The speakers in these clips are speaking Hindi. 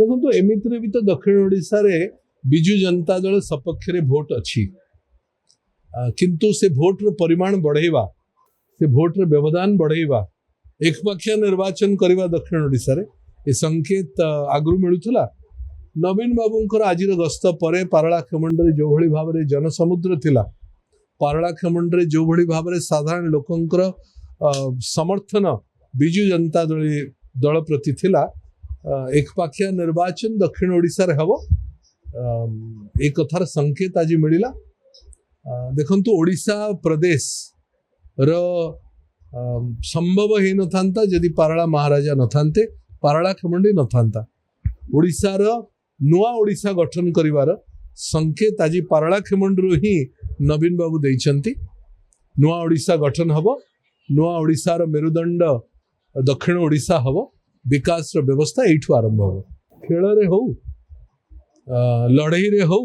देखो एमती भी तो दक्षिण ओडिशा रे बिजु जनता दल सपक्ष भोट अच्छी किंतु से भोट परिमाण बढ़ेवा से भोट व्यवधान बढ़ेवा एकपक्षीय निर्वाचन करवा दक्षिण ओडिशा रे ए संकेत आगु मिलूला। नवीन बाबूंकर आज गस्त पर पारलाखेमुंडे जो भली भाव में जनसमुद्र थिला पारलाखेमुंडे जो भली भाव में साधारण लोकंकर समर्थन बिजु जनता दल प्रति थिला एकपाखिया निर्वाचन दक्षिण ओडिशा रे हबो एक कथार संकेत आज मिलिला। देखंतु ओडिशा प्रदेश रो संभव ही न थांता यदि पारला महाराजा न थांते पारलाखेमुंडी न थांता ओडिशा रो नुआ ओडिशा गठन करिवार संकेत आज पारलाखेमुंडी ही नवीन बाबू देइछंती। नुआ ओडिशा गठन हबो नुआ ओडिशा रो मेरुदंड दक्षिण ओडिशा हबो विकास रो व्यवस्था एठू आरंभ हो खेल रे हो लड़ाई रे हो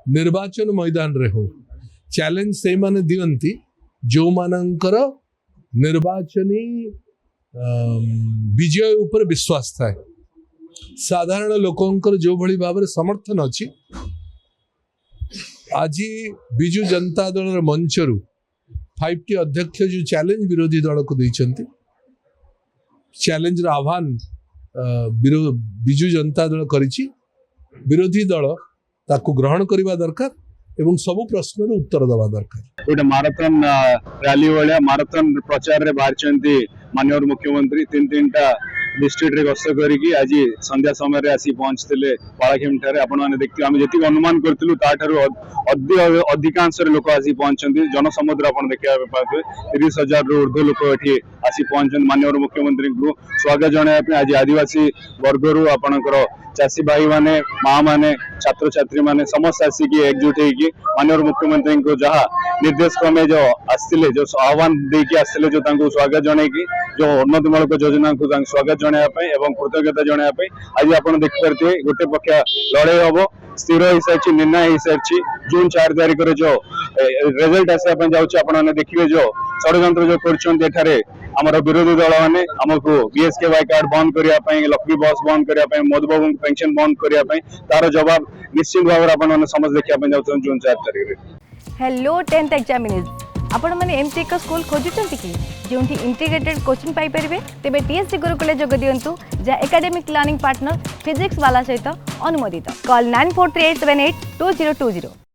निर्वाचन मैदान रे हो चैलेंज से माने दियंती जो मानकर निर्वाचनी विजय ऊपर विश्वास थाए साधारण लोकंकर जो भली भाव में समर्थन अच्छी आज बिजु जनता दल मंचरू 5टी अध्यक्ष जो चैलेंज विरोधी दल को देइछंती चैलेंज आह्वान बिजु जनता दल करिछि विरोधी दल ताकू ग्रहण करबा दरकार एवं सबु प्रश्न उत्तर दबा दरकार। गोटे माराथन रैली भाया माराथन प्रचार रे बाहर माननीय मुख्यमंत्री तीन टा डिस्ट्रिक्ट रे गस्त करिकी आज संध्या समय रे आसी पहुंचते पालाखेम ठारे आपण माने देखि आमे जति अनुमान करथिलु ता ठारु अधिकांश लोक आसी पहुंचନ୍ତି जनसमुद्र आपण देखिया पाथे 30,000 रु ऊर्ध्व लोक एठी आसी पहुंचନ୍ତି माननीय मुख्यमंत्री को स्वागत जणाया पे आज आदिवासी वर्ग रु आपणकर चासी भाई माने माँ माने छात्र छात्री माने समस्त आसिकी एकजुट होगी माननीय मुख्यमंत्री को जहाँ निर्देश क्रमे जो आसते जो आह्वान देकी आसते जो स्वागत जनईकी जो उन्नतिमूलक योजना को स्वागत जनवाई एवं कृतज्ञता जनवाई आज आप देखिपे गोटे पक्ष लड़ाई हम स्थिर हो सारी निर्णय हो सारी जून 4 तारिख जो रिजल्ट आसापे देखिए जो षड्यंत्र जो कर आमर विरोधी दल मैंने आमको बीएसके कार्ड बंद करने लक्ष्मी बस बंद करने मधुबाबू पेंशन बंद करने तार जवाब निश्चित भाव में समस्त देखा जाऊँ जून 4 तारिख में। हेलो 10th एग्जामिनीज आपण मैंने एमती एक स्कूल खोजुंट कि जो इंटीग्रेटेड कोचिंग पाई परिबे तेबे टीएससी गुरुकुल जोग दियंतु जा एकेडमिक लर्निंग पार्टनर फिजिक्स वाला सहित अनुमोदित कॉल 9438782020।